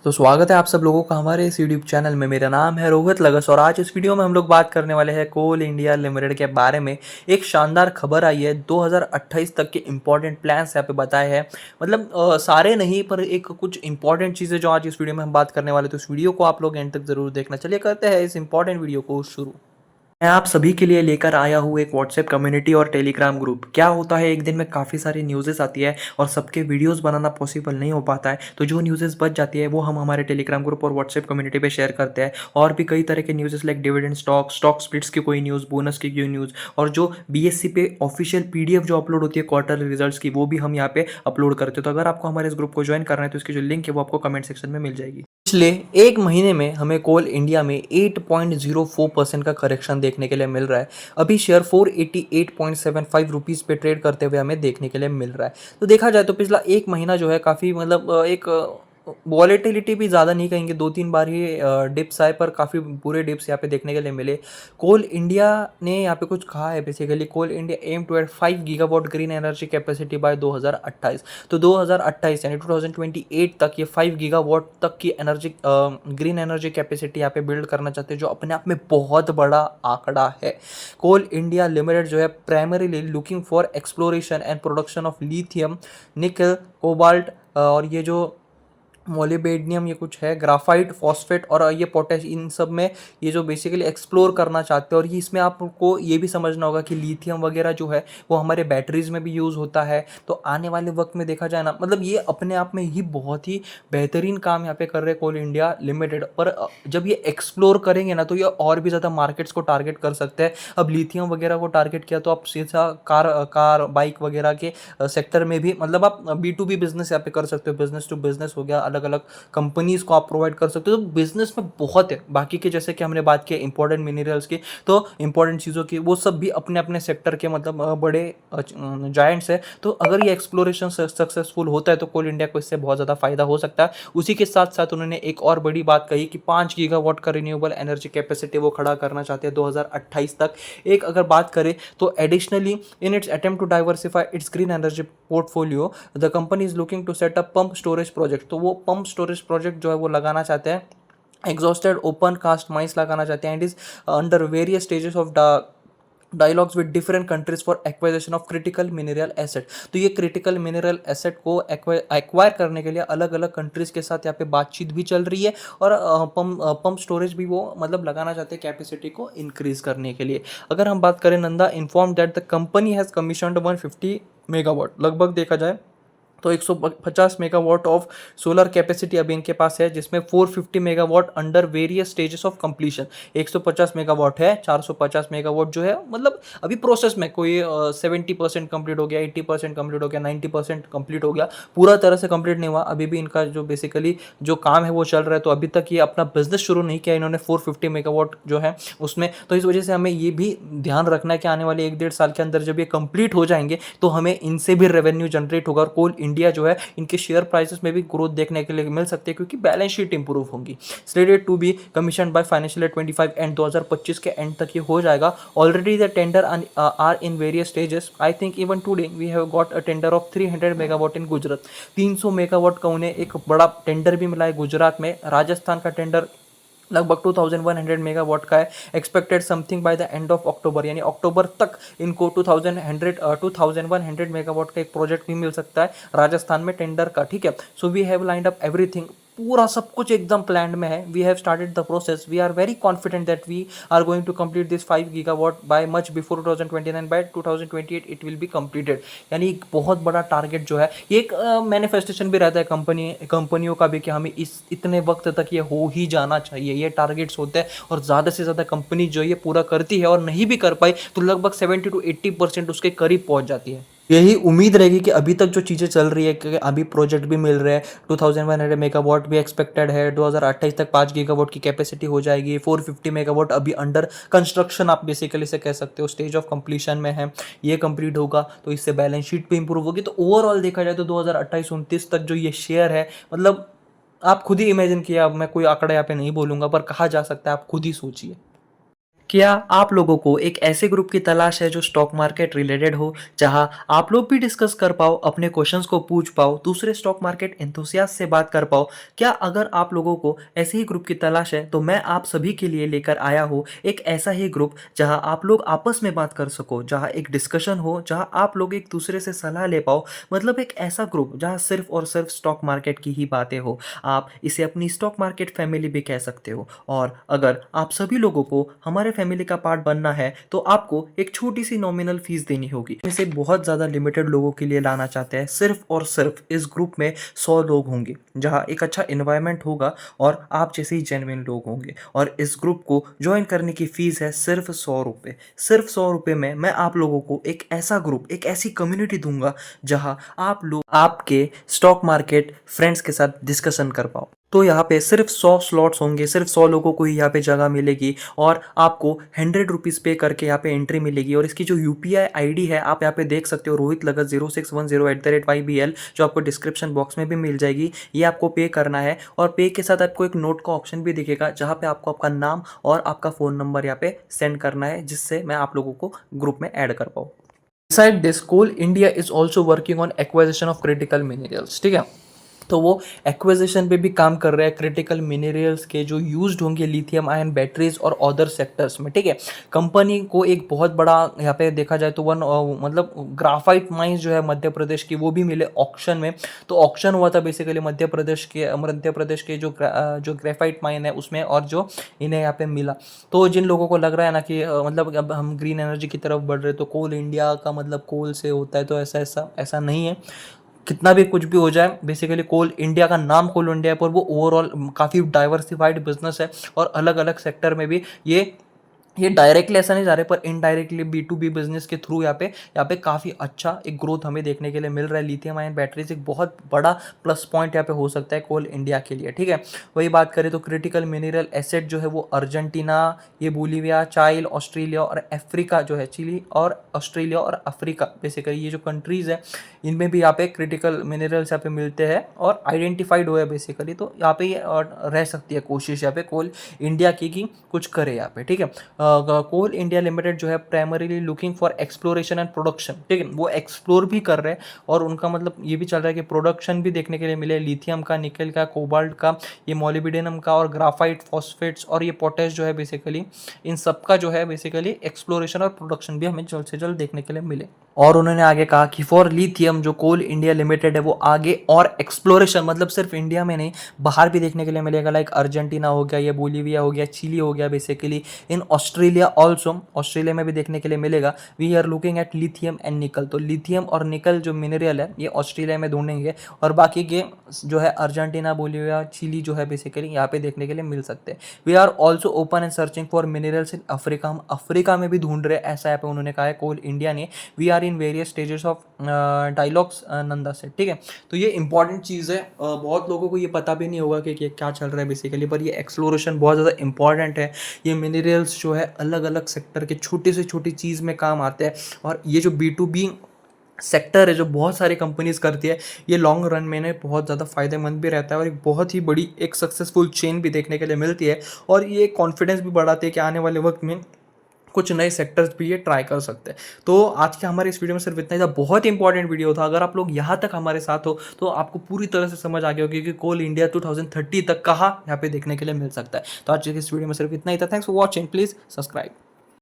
तो स्वागत है आप सब लोगों का हमारे इस यूट्यूब चैनल में। मेरा नाम है रोहित लगस और आज इस वीडियो में हम लोग बात करने वाले हैं कोल इंडिया लिमिटेड के बारे में। एक शानदार खबर आई है, 2028 तक के इंपॉर्टेंट प्लान्स यहाँ पे बताए हैं। मतलब सारे नहीं पर एक कुछ इंपॉर्टेंट चीज़ें जो आज इस वीडियो में हम बात करने वाले, तो इस वीडियो को आप लोग एंड तक जरूर देखना। चलिए करते हैं इस इंपॉर्टेंट वीडियो को शुरू। मैं आप सभी के लिए लेकर आया हूँ एक व्हाट्सएप कम्युनिटी और टेलीग्राम ग्रुप। क्या होता है, एक दिन में काफ़ी सारी न्यूज़ेस आती है और सबके वीडियोस बनाना पॉसिबल नहीं हो पाता है, तो जो न्यूज़ेस बच जाती है वो हम हमारे टेलीग्राम ग्रुप और व्हाट्सएप कम्युनिटी पे शेयर करते हैं। और भी कई तरह के न्यूज़ेस लाइक डिविडेंड स्टॉक स्प्लिट्स की कोई न्यूज़, बोनस की कोई न्यूज़, और जो बीएससी पे ऑफिशियल पीडीएफ जो अपलोड होती है क्वार्टरली रिजल्ट्स की, वो भी हम यहाँ पे अपलोड करते हैं। तो अगर आपको हमारे इस ग्रुप को ज्वाइन करना है तो इसकी जो लिंक है वो आपको कमेंट सेक्शन में मिल जाएगी। पिछले एक महीने में हमें कोल इंडिया में 8.04% का करेक्शन देखने के लिए मिल रहा है। अभी शेयर 488.75 रुपीज़ पे ट्रेड करते हुए हमें देखने के लिए मिल रहा है। तो देखा जाए तो पिछला एक महीना जो है काफ़ी मतलब एक वॉलेटिलिटी भी ज़्यादा नहीं कहेंगे, 2-3 बार ही डिप्स आए पर काफ़ी बुरे डिप्स यहाँ पे देखने के लिए मिले। कोल इंडिया ने यहाँ पे कुछ कहा है, basically Coal India aim to add 5 gigawatt green energy capacity by 2028। तो 2028 यानी 2028 तक ये 5 गीगावाट तक की एनर्जी ग्रीन एनर्जी कैपेसिटी यहाँ पे बिल्ड करना चाहते हैं, जो अपने आप में बहुत बड़ा आंकड़ा है। कोल इंडिया लिमिटेड जो है primarily looking for exploration and production of lithium, निकल, कोबाल्ट और ये जो मोलिबेडियम, ये कुछ है ग्राफाइट, फॉस्फेट और ये पोटेश, इन सब में ये जो बेसिकली एक्सप्लोर करना चाहते हैं। और ये इसमें आपको ये भी समझना होगा कि लिथियम वगैरह जो है वो हमारे बैटरीज में भी यूज़ होता है। तो आने वाले वक्त में देखा जाए ना, मतलब ये अपने आप में ही बहुत ही बेहतरीन काम यहाँ पे कर रहे हैं कोल इंडिया लिमिटेड। पर जब ये एक्सप्लोर करेंगे ना तो ये और भी ज़्यादा मार्केट्स को टारगेट कर सकते हैं। अब लिथियम वगैरह को टारगेट किया तो आप सीधा कार बाइक वगैरह के सेक्टर में भी, मतलब आप B2B बिजनेस यहाँ पे कर सकते हो, बिजनेस टू बिजनेस हो गया, अलग अलग कंपनीज को आप प्रोवाइड कर सकते हो। तो बिजनेस में बहुत है बाकी के, जैसे कि हमने बात की इंपॉर्टेंट मिनरल्स की, तो इंपॉर्टेंट चीज़ों की, वो सब भी अपने अपने सेक्टर के मतलब बड़े जायंट्स है। तो अगर ये एक्सप्लोरेशन सक्सेसफुल होता है तो कोल इंडिया को इससे बहुत ज़्यादा फायदा हो सकता है। उसी के साथ साथ उन्होंने एक और बड़ी बात कही कि 5 गीगावाट का रिन्यूएबल एनर्जी कैपेसिटी वो खड़ा करना चाहते हैं 2028 तक। एक अगर बात करें तो additionally in its attempt to diversify its green energy portfolio, the company is looking to set up pump storage project. तो वो पंप स्टोरेज प्रोजेक्ट जो है वो लगाना चाहते हैं, एग्जॉस्टेड ओपन कास्ट माइंस लगाना चाहते हैं, and is under various stages of dialogues with different countries for acquisition of critical mineral asset. तो ये क्रिटिकल मिनरल एसेट को एक्वायर करने के लिए अलग अलग कंट्रीज के साथ यहाँ पे बातचीत भी चल रही है। और पंप स्टोरेज भी वो मतलब लगाना चाहते हैं कैपेसिटी को इंक्रीज करने के लिए। अगर हम बात करें, Nanda inform that the company has commissioned 150 megawatt, लगभग देखा जाए तो 150 मेगावाट ऑफ सोलर कैपेसिटी अभी इनके पास है, जिसमें 450 megawatt under various stages of completion. 150 megawatt है, 450 मेगावाट जो है मतलब अभी प्रोसेस में, कोई 70% कंप्लीट हो गया, 80% कंप्लीट हो गया, 90% कंप्लीट हो गया, पूरा तरह से कंप्लीट नहीं हुआ। अभी भी इनका जो बेसिकली जो काम है वो चल रहा है। तो अभी तक ये अपना बिजनेस शुरू नहीं किया इन्होंने 450 मेगावाट जो है उसमें। तो इस वजह से हमें ये भी ध्यान रखना है कि आने वाले 1-1.5 साल के अंदर जब ये कंप्लीट हो जाएंगे तो हमें इनसे भी रेवेन्यू जनरेट होगा और कोल इंडिया जो है इनके शेयर प्राइसेस में भी ग्रोथ देखने के लिए मिल सकती है, क्योंकि बैलेंस शीट इंप्रूव होंगी। Slated to be commission by financial year 25 and 2025 के एंड तक ये हो जाएगा। Already the tender are in various stages. I think even today we have got a tender of 300 megawatt in Gujarat. 300 megawatt का उन्हें एक बड़ा टेंडर भी मिला है गुजरात में। राजस्थान का टेंडर लगभग 2100 मेगावाट का है, expected something by the end of October, यानी अक्टूबर तक इनको 2100 मेगावाट का एक प्रोजेक्ट भी मिल सकता है राजस्थान में टेंडर का। ठीक है, so we have lined up everything, पूरा सब कुछ एकदम प्लान में है। We have started the process, we are very confident that we are going to complete this 5 gigawatt by much before 2029, by 2028 it will be completed. यानी एक बहुत बड़ा टारगेट जो है, ये एक मैनिफेस्टेशन भी रहता है कंपनियों का भी कि हमें इस इतने वक्त तक ये हो ही जाना चाहिए, ये टारगेट्स होते हैं। और ज़्यादा से ज़्यादा कंपनी जो ये पूरा करती है, और नहीं भी कर पाई तो लगभग 70-80% उसके करीब पहुंच जाती है। यही उम्मीद रहेगी कि अभी तक जो चीज़ें चल रही है, कि अभी प्रोजेक्ट भी मिल रहे हैं, 2100 मेगावाट भी एक्सपेक्टेड है, 2028 तक 5 गीगावाट की कैपेसिटी हो जाएगी, 450 मेगावाट अभी अंडर कंस्ट्रक्शन, आप बेसिकली से कह सकते हो स्टेज ऑफ कंप्लीशन में है। ये कंप्लीट होगा तो इससे बैलेंस शीट भी इंप्रूव होगी। तो ओवरऑल देखा जाए तो 2028-29 तक जो ये शेयर है, मतलब आप खुद ही इमेजिन किया, अब मैं कोई आंकड़ा यहाँ पे नहीं बोलूंगा पर कहा जा सकता है, आप खुद ही सोचिए। क्या आप लोगों को एक ऐसे ग्रुप की तलाश है जो स्टॉक मार्केट रिलेटेड हो, जहां आप लोग भी डिस्कस कर पाओ, अपने क्वेश्चंस को पूछ पाओ, दूसरे स्टॉक मार्केट एंथुसियास्ट से बात कर पाओ? क्या अगर आप लोगों को ऐसे ही ग्रुप की तलाश है तो मैं आप सभी के लिए लेकर आया हूँ एक ऐसा ही ग्रुप जहां आप लोग आपस में बात कर सको, जहां एक डिस्कशन हो, जहां आप लोग एक दूसरे से सलाह ले पाओ। मतलब एक ऐसा ग्रुप जहां सिर्फ और सिर्फ स्टॉक मार्केट की ही बातें हो। आप इसे अपनी स्टॉक मार्केट फैमिली भी कह सकते हो। और अगर आप सभी लोगों को हमारे फैमिली का पार्ट बनना है तो आपको एक छोटी सी नॉमिनल फीस देनी होगी। इसे बहुत ज़्यादा लिमिटेड लोगों के लिए लाना चाहते हैं। सिर्फ और सिर्फ इस ग्रुप में 100 लोग होंगे, जहां एक अच्छा इन्वायरमेंट होगा और आप जैसे ही जेन्युइन लोग होंगे। और इस ग्रुप को ज्वाइन करने की फीस है सिर्फ 100 रुपये। सिर्फ 100 रुपये में मैं आप लोगों को एक ऐसा ग्रुप, एक ऐसी कम्युनिटी दूंगा जहां आप लोग आपके स्टॉक मार्केट फ्रेंड्स के साथ डिस्कशन कर पाओ। तो यहाँ पे सिर्फ 100 स्लॉट्स होंगे, सिर्फ 100 लोगों को ही यहाँ पे जगह मिलेगी और आपको 100 रुपीज़ पे करके यहाँ पे एंट्री मिलेगी। और इसकी जो यूपीआई आईडी है आप यहाँ पे देख सकते हो, रोहित लगत 0610 जो आपको डिस्क्रिप्शन बॉक्स में भी मिल जाएगी। ये आपको पे करना है और पे के साथ आपको एक नोट का ऑप्शन भी दिखेगा जहाँ पे आपको आपका नाम और आपका फ़ोन नंबर यहाँ पे सेंड करना है, जिससे मैं आप लोगों को ग्रुप में ऐड कर पाऊँ। Beside this, Coal India is also working on acquisition of critical minerals, ठीक है। तो वो एक्विजिशन पे भी काम कर रहा है, क्रिटिकल मिनरल्स के जो यूज्ड होंगे लिथियम आयन बैटरीज और अदर सेक्टर्स में, ठीक है। कंपनी को एक बहुत बड़ा यहाँ पे देखा जाए तो मतलब ग्राफाइट माइंस जो है मध्य प्रदेश की, वो भी मिले ऑक्शन में। तो ऑक्शन हुआ था बेसिकली मध्य प्रदेश के जो ग्रेफाइट माइन है उसमें, और जो इन्हें यहाँ पे मिला। तो जिन लोगों को लग रहा है ना कि मतलब अब हम ग्रीन एनर्जी की तरफ बढ़ रहे, तो कोल इंडिया का मतलब कोल से होता है, तो ऐसा ऐसा ऐसा नहीं है। कितना भी कुछ भी हो जाए, बेसिकली कोल इंडिया का नाम कोल इंडिया है, पर वो ओवरऑल काफ़ी डाइवर्सिफाइड बिजनेस है। और अलग अलग सेक्टर में भी ये डायरेक्टली ऐसा नहीं जा रहे, पर इनडायरेक्टली B2B बिजनेस के थ्रू यहाँ पे काफ़ी अच्छा एक ग्रोथ हमें देखने के लिए मिल रहा है। लिथियम आयन बैटरीज एक बहुत बड़ा प्लस पॉइंट यहाँ पे हो सकता है कोल इंडिया के लिए, ठीक है। वही बात करें तो क्रिटिकल मिनरल एसेट जो है वो अर्जेंटीना, ये बोलीविया, चाइल, ऑस्ट्रेलिया और अफ्रीका जो है, चिली और ऑस्ट्रेलिया और अफ्रीका, बेसिकली ये जो कंट्रीज़ है इनमें भी यहाँ पे क्रिटिकल मिनरल्स यहाँ पे मिलते हैं और आइडेंटिफाइड हुए बेसिकली। तो यहाँ पे ये रह सकती है कोशिश यहाँ पे कोल इंडिया की कुछ करे यहाँ पे, ठीक है। कोल इंडिया लिमिटेड जो है primarily looking for exploration and production, ठीक है। वो एक्सप्लोर भी कर रहे हैं और उनका मतलब ये भी चल रहा है कि प्रोडक्शन भी देखने के लिए मिले, लिथियम का, निकल का, कोबाल्ट का, ये मोलिब्डेनम का और ग्राफाइट, फॉस्फेट्स और ये पोटेश जो है बेसिकली, इन सब का जो है बेसिकली एक्सप्लोरेशन और प्रोडक्शन भी हमें जल्द से जल्द देखने के लिए मिले। और उन्होंने आगे कहा कि फॉर लिथियम जो कोल इंडिया लिमिटेड है वो आगे और एक्सप्लोरेशन, मतलब सिर्फ इंडिया में नहीं, बाहर भी देखने के लिए मिलेगा। लाइक अर्जेंटीना हो गया, ये बोलीविया हो गया, चिली हो गया, basically in Australia also, Australia में भी देखने के लिए मिलेगा। We are looking at lithium and nickel. तो लिथियम और निकल जो मिनरल है ये ऑस्ट्रेलिया में ढूंढेंगे और बाकी के जो है अर्जेंटीना, बोलीविया, चिली जो है बेसिकली यहाँ पे देखने के लिए मिल सकते हैं। We are also open and searching for minerals in Africa. हम अफ्रीका में भी ढूंढ रहे हैं, ऐसा यहाँ पे उन्होंने कहा है कोल इंडिया ने। We are in various stages of dialogues Nanda से, ठीक है। तो ये इंपॉर्टेंट चीज़ है, बहुत लोगों को ये पता भी नहीं होगा कि क्या चल रहा है बेसिकली, पर ये एक्सप्लोरेशन बहुत ज़्यादा इंपॉर्टेंट है। ये मिनरल्स जो है अलग अलग सेक्टर के छोटे से छोटी चीज़ में काम आते हैं। और ये जो B2B सेक्टर है जो बहुत सारी कंपनीज करती है, ये लॉन्ग रन में बहुत ज़्यादा फायदेमंद भी रहता है और एक बहुत ही बड़ी एक सक्सेसफुल चेन भी देखने के लिए मिलती है। और ये कॉन्फिडेंस भी बढ़ाती है कि आने वाले वक्त में कुछ नए सेक्टर्स भी ये ट्राई कर सकते हैं। तो आज के हमारे इस वीडियो में सिर्फ इतना ही था, बहुत इंपॉर्टेंट वीडियो था। अगर आप लोग यहाँ तक हमारे साथ हो तो आपको पूरी तरह से समझ आ गया होगी कि कोल इंडिया 2030 तक कहाँ यहाँ पे देखने के लिए मिल सकता है। तो आज के इस वीडियो में सिर्फ इतना ही था। Thanks for watching, please subscribe.